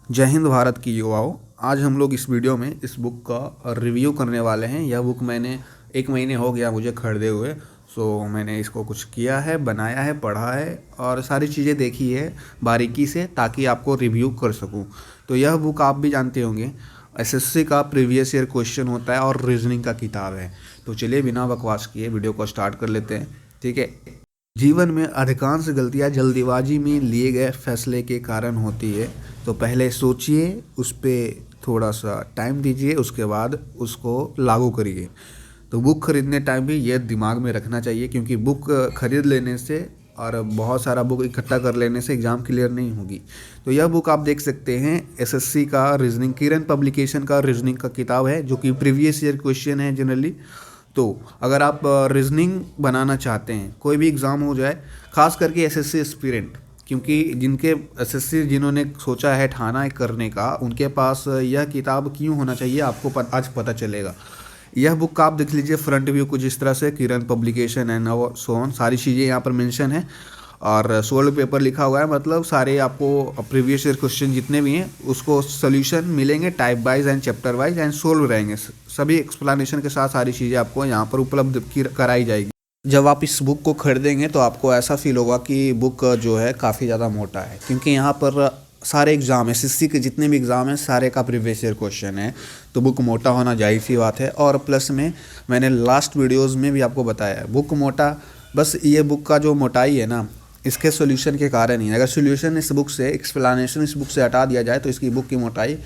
जय हिंद भारत की युवाओं। आज हम लोग इस वीडियो में इस बुक का रिव्यू करने वाले हैं। यह बुक मैंने 1 महीने हो गया मुझे खरीदे हुए। मैंने इसको कुछ किया है, बनाया है, पढ़ा है और सारी चीज़ें देखी है बारीकी से, ताकि आपको रिव्यू कर सकूं। तो यह बुक आप भी जानते होंगे, एसएससी का प्रीवियस ईयर क्वेश्चन होता है और रीजनिंग का किताब है। तो चलिए बिना बकवास किए वीडियो को स्टार्ट कर लेते हैं। ठीक है। जीवन में अधिकांश गलतियां जल्दीबाजी में लिए गए फैसले के कारण होती है। तो पहले सोचिए, उस पर थोड़ा सा टाइम दीजिए, उसके बाद उसको लागू करिए। तो बुक खरीदने टाइम भी ये दिमाग में रखना चाहिए, क्योंकि बुक खरीद लेने से और बहुत सारा बुक इकट्ठा कर लेने से एग्ज़ाम क्लियर नहीं होगी। तो यह बुक आप देख सकते हैं, एसएससी का रीजनिंग, किरण पब्लिकेशन का रीजनिंग का किताब है, जो कि प्रीवियस ईयर क्वेश्चन है जनरली। तो अगर आप रीजनिंग बनाना चाहते हैं, कोई भी एग्ज़ाम हो जाए, खास करके एसएससी एस्पिरेंट, क्योंकि जिनके एसएससी जिन्होंने सोचा है ठाना है करने का, उनके पास यह किताब क्यों होना चाहिए आपको आज पता चलेगा। यह बुक का आप देख लीजिए, फ्रंट व्यू कुछ इस तरह से, किरण पब्लिकेशन एंड सो ऑन, सारी चीज़ें यहाँ पर मेंशन है और 16 पेपर लिखा हुआ है। मतलब सारे आपको प्रीवियस ईयर क्वेश्चन जितने भी हैं उसको सोल्यूशन मिलेंगे, type wise and chapter wise and solve रहेंगे। सभी एक्सप्लेनेशन के साथ सारी चीज़ें आपको यहाँ पर उपलब्ध कराई जाएगी। जब आप इस बुक को खरीदेंगे तो आपको ऐसा फील होगा कि बुक जो है काफ़ी ज़्यादा मोटा है, क्योंकि यहाँ पर सारे एग्ज़ाम, एसएससी के जितने भी एग्ज़ाम हैं सारे का प्रीवियस ईयर क्वेश्चन है। तो बुक मोटा होना जायज़ सी बात है। और प्लस में मैंने लास्ट वीडियोज़ में भी आपको बताया है, बुक मोटा, बस ये बुक का जो मोटाई है ना, इसके सॉल्यूशन के कारण ही। अगर सॉल्यूशन इस बुक से, एक्सप्लेनेशन इस बुक से हटा दिया जाए तो इसकी बुक की मोटाई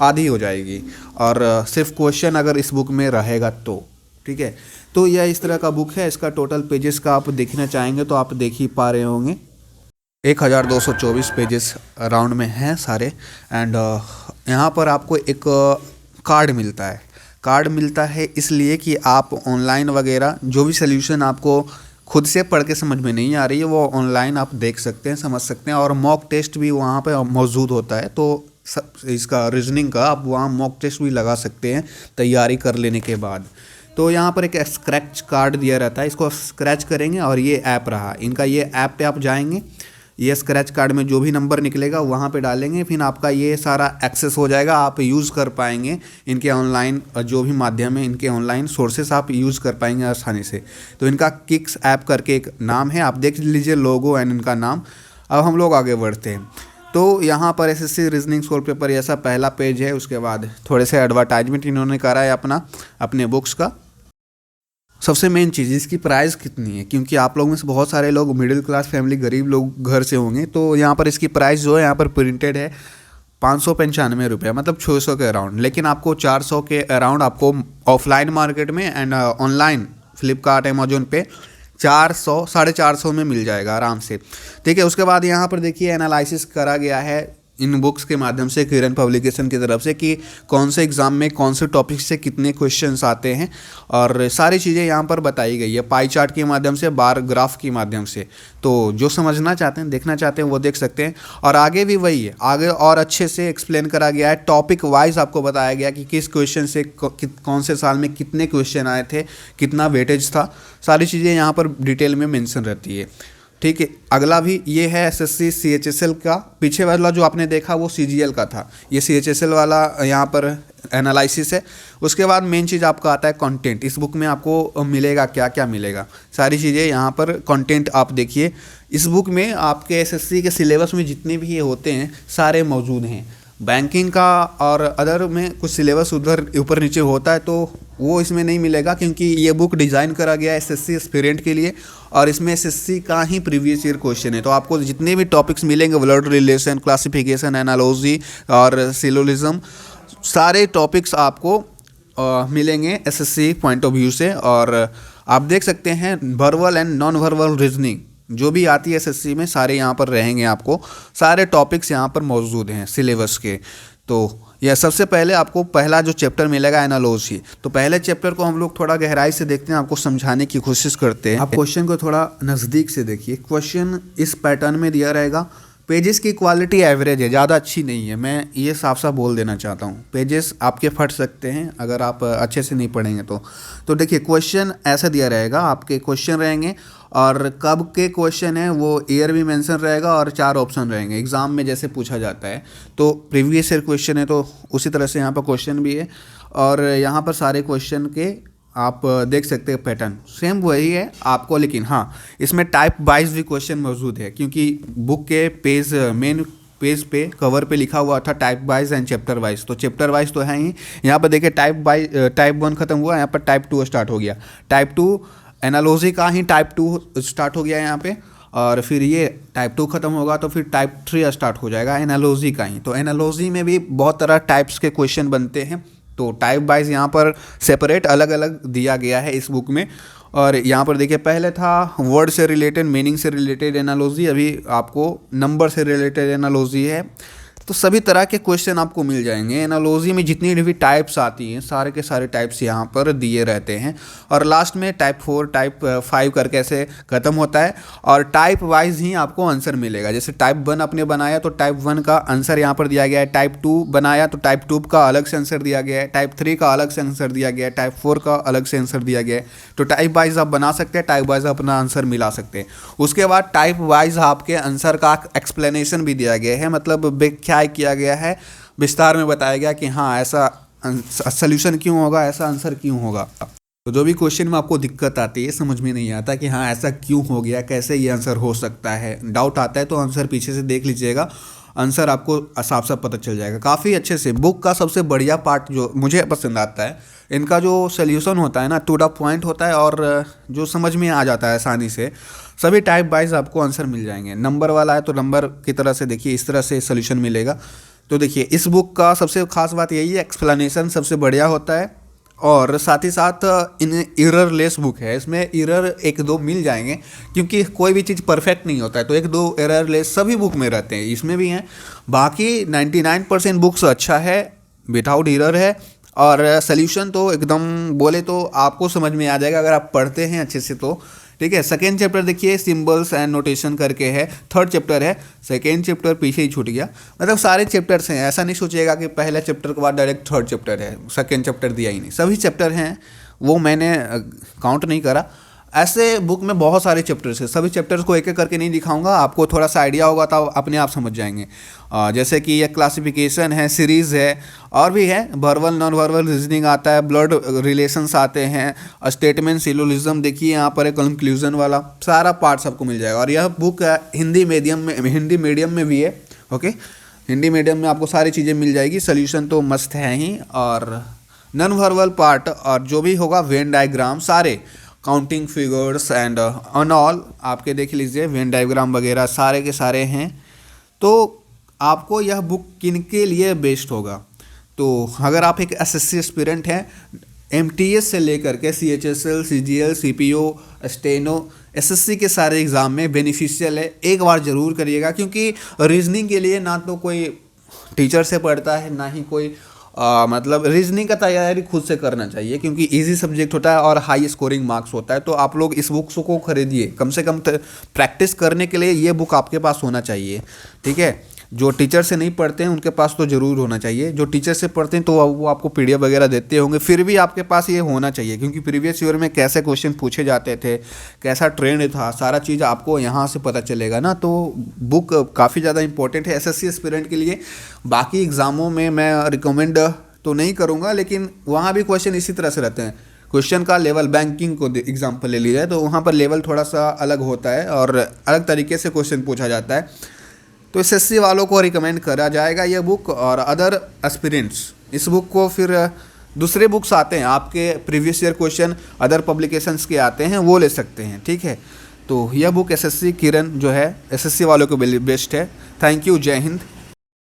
आधी हो जाएगी, और सिर्फ क्वेश्चन अगर इस बुक में रहेगा तो। ठीक है। तो यह इस तरह का बुक है। इसका टोटल पेजेस का आप देखना चाहेंगे तो आप देख ही पा रहे होंगे, 1224 पेजेस राउंड में हैं सारे। एंड यहाँ पर आपको एक कार्ड मिलता है। कार्ड मिलता है इसलिए कि आप ऑनलाइन वगैरह जो भी सॉल्यूशन आपको खुद से पढ़ के समझ में नहीं आ रही है, वो ऑनलाइन आप देख सकते हैं, समझ सकते हैं। और मॉक टेस्ट भी वहाँ पे मौजूद होता है। तो इसका रीजनिंग का आप वहाँ मॉक टेस्ट भी लगा सकते हैं तैयारी कर लेने के बाद। तो यहाँ पर एक स्क्रैच कार्ड दिया रहता है, इसको स्क्रैच करेंगे और ये ऐप रहा इनका। ये ऐप पे आप जाएंगे, ये स्क्रैच कार्ड में जो भी नंबर निकलेगा वहाँ पे डालेंगे, फिर आपका ये सारा एक्सेस हो जाएगा। आप यूज़ कर पाएंगे इनके ऑनलाइन जो भी माध्यम है, इनके ऑनलाइन सोर्सेस आप यूज़ कर पाएंगे आसानी से। तो इनका किक्स ऐप करके एक नाम है, आप देख लीजिए लोगो एंड इनका नाम। अब हम लोग आगे बढ़ते हैं। तो यहाँ पर एसएससी रीजनिंग सोल पेपर ऐसा पहला पेज है। उसके बाद थोड़े से एडवर्टाइजमेंट इन्होंने करा है अपने बुक्स का। सबसे मेन चीज़, इसकी प्राइस कितनी है, क्योंकि आप लोगों में से बहुत सारे लोग मिडिल क्लास फैमिली, गरीब लोग घर से होंगे। तो यहाँ पर इसकी प्राइस जो है यहाँ पर प्रिंटेड है 595 रुपये, मतलब 600 के अराउंड। लेकिन आपको 400 के अराउंड आपको ऑफलाइन मार्केट में एंड ऑनलाइन फ्लिपकार्ट, अमेजोन पे 400, 450 में मिल जाएगा आराम से। ठीक है। उसके बाद यहाँ पर देखिए एनालिसिस करा गया है इन बुक्स के माध्यम से, किरण पब्लिकेशन की तरफ से, कि कौन से एग्ज़ाम में कौन से टॉपिक से कितने क्वेश्चंस आते हैं, और सारी चीज़ें यहाँ पर बताई गई है पाई चार्ट के माध्यम से, बार ग्राफ के माध्यम से। तो जो समझना चाहते हैं, देखना चाहते हैं, वो देख सकते हैं। और आगे भी वही है, आगे और अच्छे से एक्सप्लेन करा गया है, टॉपिक वाइज आपको बताया गया कि किस क्वेश्चन से कौन से साल में कितने क्वेश्चन आए थे, कितना वेटेज था, सारी चीज़ें यहाँ पर डिटेल में मेंशन रहती है। ठीक है। अगला भी ये है एसएससी सीएचएसएल का। पीछे वाला जो आपने देखा वो सीजीएल का था, ये सीएचएसएल वाला यहाँ पर एनालिसिस है। उसके बाद मेन चीज़ आपका आता है कंटेंट। इस बुक में आपको मिलेगा क्या क्या मिलेगा, सारी चीज़ें यहाँ पर कंटेंट आप देखिए। इस बुक में आपके एसएससी के सिलेबस में जितने भी ये होते हैं सारे मौजूद हैं। बैंकिंग का और अदर में कुछ सिलेबस उधर ऊपर नीचे होता है, तो वो इसमें नहीं मिलेगा, क्योंकि ये बुक डिज़ाइन करा गया है एसएससी एस्पिरेंट के लिए, और इसमें एसएससी का ही प्रीवियस ईयर क्वेश्चन है। तो आपको जितने भी टॉपिक्स मिलेंगे, ब्लड रिलेशन, क्लासिफिकेशन, एनालॉजी और सिलोलिज्म, सारे टॉपिक्स आपको मिलेंगे एसएससी पॉइंट ऑफ व्यू से। और आप देख सकते हैं verbal and non verbal reasoning जो भी आती है एसएससी में, सारे यहाँ पर रहेंगे। आपको सारे टॉपिक्स यहाँ पर मौजूद हैं सिलेबस के। तो यह सबसे पहले आपको पहला जो चैप्टर मिलेगा एनालॉजी। तो पहले चैप्टर को हम लोग थोड़ा गहराई से देखते हैं, आपको समझाने की कोशिश करते हैं। आप क्वेश्चन को थोड़ा नज़दीक से देखिए। क्वेश्चन इस पैटर्न में दिया रहेगा, पेजेस की क्वालिटी एवरेज है, ज़्यादा अच्छी नहीं है। मैं ये साफ साफ बोल देना चाहता हूँ, पेजेस आपके फट सकते हैं अगर आप अच्छे से नहीं पढ़ेंगे तो देखिए क्वेश्चन ऐसा दिया रहेगा, आपके क्वेश्चन रहेंगे और कब के क्वेश्चन है वो ईयर भी मेंशन रहेगा और 4 ऑप्शन रहेंगे एग्ज़ाम में जैसे पूछा जाता है। तो प्रीवियस ईयर क्वेश्चन है तो उसी तरह से यहाँ पर क्वेश्चन भी है और यहाँ पर सारे क्वेश्चन के आप देख सकते हैं पैटर्न सेम वही है आपको, लेकिन हाँ इसमें टाइप वाइज भी क्वेश्चन मौजूद है क्योंकि बुक के पेज मेन पेज पे कवर पे लिखा हुआ था type wise and chapter wise, तो चैप्टर वाइज तो है ही। यहाँ पर देखिए टाइप 1 खत्म हुआ, यहाँ पर टाइप 2 स्टार्ट हो गया, टाइप 2 एनालॉजी का ही टाइप 2 स्टार्ट हो गया यहाँ पे, और फिर ये टाइप 2 खत्म होगा तो फिर टाइप 3 स्टार्ट हो जाएगा एनालॉजी का ही। तो एनालॉजी में भी बहुत तरह टाइप्स के क्वेश्चन बनते हैं, तो टाइप वाइज यहाँ पर सेपरेट अलग अलग दिया गया है इस बुक में। और यहाँ पर देखिए पहले था वर्ड से रिलेटेड, मीनिंग से रिलेटेड एनालॉजी, अभी आपको नंबर से रिलेटेड एनालॉजी है। तो सभी तरह के क्वेश्चन आपको मिल जाएंगे। एनालॉजी में जितनी भी टाइप्स आती हैं सारे के सारे टाइप्स यहाँ पर दिए रहते हैं और लास्ट में टाइप 4 टाइप 5 करके ऐसे ख़त्म होता है और टाइप वाइज ही आपको आंसर मिलेगा। जैसे टाइप 1 आपने बनाया तो टाइप 1 का आंसर यहाँ पर दिया गया है, टाइप 2 बनाया तो टाइप 2 का अलग से आंसर दिया गया है, टाइप 3 का अलग से आंसर दिया गया है, टाइप 4 का अलग से आंसर दिया गया है। तो टाइप वाइज आप बना सकते हैं, टाइप वाइज अपना आंसर मिला सकते हैं। उसके बाद टाइप वाइज आपके आंसर का एक्सप्लेनेशन भी दिया गया है, मतलब व्याख्या किया गया है, विस्तार में बताया गया कि हाँ ऐसा सॉल्यूशन क्यों होगा, ऐसा आंसर क्यों होगा। तो जो भी क्वेश्चन में आपको दिक्कत आती है, समझ में नहीं आता कि हाँ ऐसा क्यों हो गया, कैसे ये आंसर हो सकता है, डाउट आता है तो आंसर पीछे से देख लीजिएगा, आंसर आपको साफ साफ पता चल जाएगा काफ़ी अच्छे से। बुक का सबसे बढ़िया पार्ट जो मुझे पसंद आता है, इनका जो सोल्यूशन होता है ना टू द पॉइंट होता है और जो समझ में आ जाता है आसानी से। सभी टाइप वाइज आपको आंसर मिल जाएंगे। नंबर वाला है तो नंबर की तरह से देखिए इस तरह से सोल्यूशन मिलेगा। तो देखिए इस बुक का सबसे खास बात यही है, एक्सप्लेनेशन सबसे बढ़िया होता है और साथ ही साथ इन एरर लेस बुक है, इसमें एरर 1-2 मिल जाएंगे क्योंकि कोई भी चीज़ परफेक्ट नहीं होता है, तो 1-2 एरर लेस सभी बुक में रहते हैं, इसमें भी हैं। बाकी 99% बुक्स अच्छा है, विदाउट एरर है और सल्यूशन तो एकदम बोले तो आपको समझ में आ जाएगा अगर आप पढ़ते हैं अच्छे से तो। ठीक है, सेकेंड चैप्टर देखिए सिंबल्स एंड नोटेशन करके है, थर्ड चैप्टर है, सेकेंड चैप्टर पीछे ही छूट गया। मतलब सारे चैप्टर्स हैं, ऐसा नहीं सोचिएगा कि पहले चैप्टर के बाद डायरेक्ट थर्ड चैप्टर है, सेकेंड चैप्टर दिया ही नहीं, सभी चैप्टर हैं, वो मैंने काउंट नहीं करा। ऐसे बुक में बहुत सारे चैप्टर्स हैं, सभी चैप्टर्स को एक एक करके नहीं दिखाऊंगा, आपको थोड़ा सा आइडिया होगा तो अपने आप समझ जाएंगे। जैसे कि ये क्लासिफिकेशन है, सीरीज़ है और भी है, वर्बल नॉन वर्बल रीजनिंग आता है, ब्लड रिलेशंस आते हैं, स्टेटमेंट सिलोजिज्म देखिए यहाँ पर है, कंक्लूजन वाला सारा पार्ट्स आपको मिल जाएगा। और यह बुक हिंदी मीडियम में भी है। ओके, हिंदी मीडियम में आपको सारी चीज़ें मिल जाएगी, सोल्यूशन तो मस्त है ही, और नॉन वर्बल पार्ट और जो भी होगा वेन डायग्राम सारे, counting figures and on all आपके देख लीजिए, वेन डायग्राम वगैरह सारे के सारे हैं। तो आपको यह बुक किन के लिए बेस्ट होगा, तो अगर आप एक एसएससी एस्पिरेंट हैं, एमटीएस से लेकर के CHSL, CGL, CPO, steno, SSC के सारे एग्ज़ाम में बेनिफिशियल है, एक बार ज़रूर करिएगा। क्योंकि रीजनिंग के लिए ना तो कोई टीचर से पढ़ता है, ना ही कोई मतलब रीजनिंग का तैयारी खुद से करना चाहिए क्योंकि इजी सब्जेक्ट होता है और हाई स्कोरिंग मार्क्स होता है। तो आप लोग इस बुक्स को खरीदिए, कम से कम प्रैक्टिस करने के लिए ये बुक आपके पास होना चाहिए। ठीक है, जो टीचर से नहीं पढ़ते हैं उनके पास तो ज़रूर होना चाहिए, जो टीचर से पढ़ते हैं तो वो आपको पीडीएफ वगैरह देते होंगे, फिर भी आपके पास ये होना चाहिए क्योंकि प्रीवियस ईयर में कैसे क्वेश्चन पूछे जाते थे, कैसा ट्रेंड था, सारा चीज़ आपको यहाँ से पता चलेगा ना। तो बुक काफ़ी ज़्यादा इंपॉर्टेंट है एसएससी एस्पिरेंट के लिए। बाकी एग्ज़ामों में मैं रिकमेंड तो नहीं करूँगा, लेकिन वहाँ भी क्वेश्चन इसी तरह से रहते हैं। क्वेश्चन का लेवल, बैंकिंग को एग्जाम्पल ले लिया जाए तो वहाँ पर लेवल थोड़ा सा अलग होता है और अलग तरीके से क्वेश्चन पूछा जाता है। तो एसएससी वालों को रिकमेंड करा जाएगा ये बुक, और अदर एस्पिरेंट्स इस बुक को, फिर दूसरे बुक्स आते हैं आपके previous year question other publications के आते हैं, वो ले सकते हैं। ठीक है, तो यह बुक एसएससी किरण जो है एसएससी वालों को बेस्ट है। थैंक यू, जय हिंद।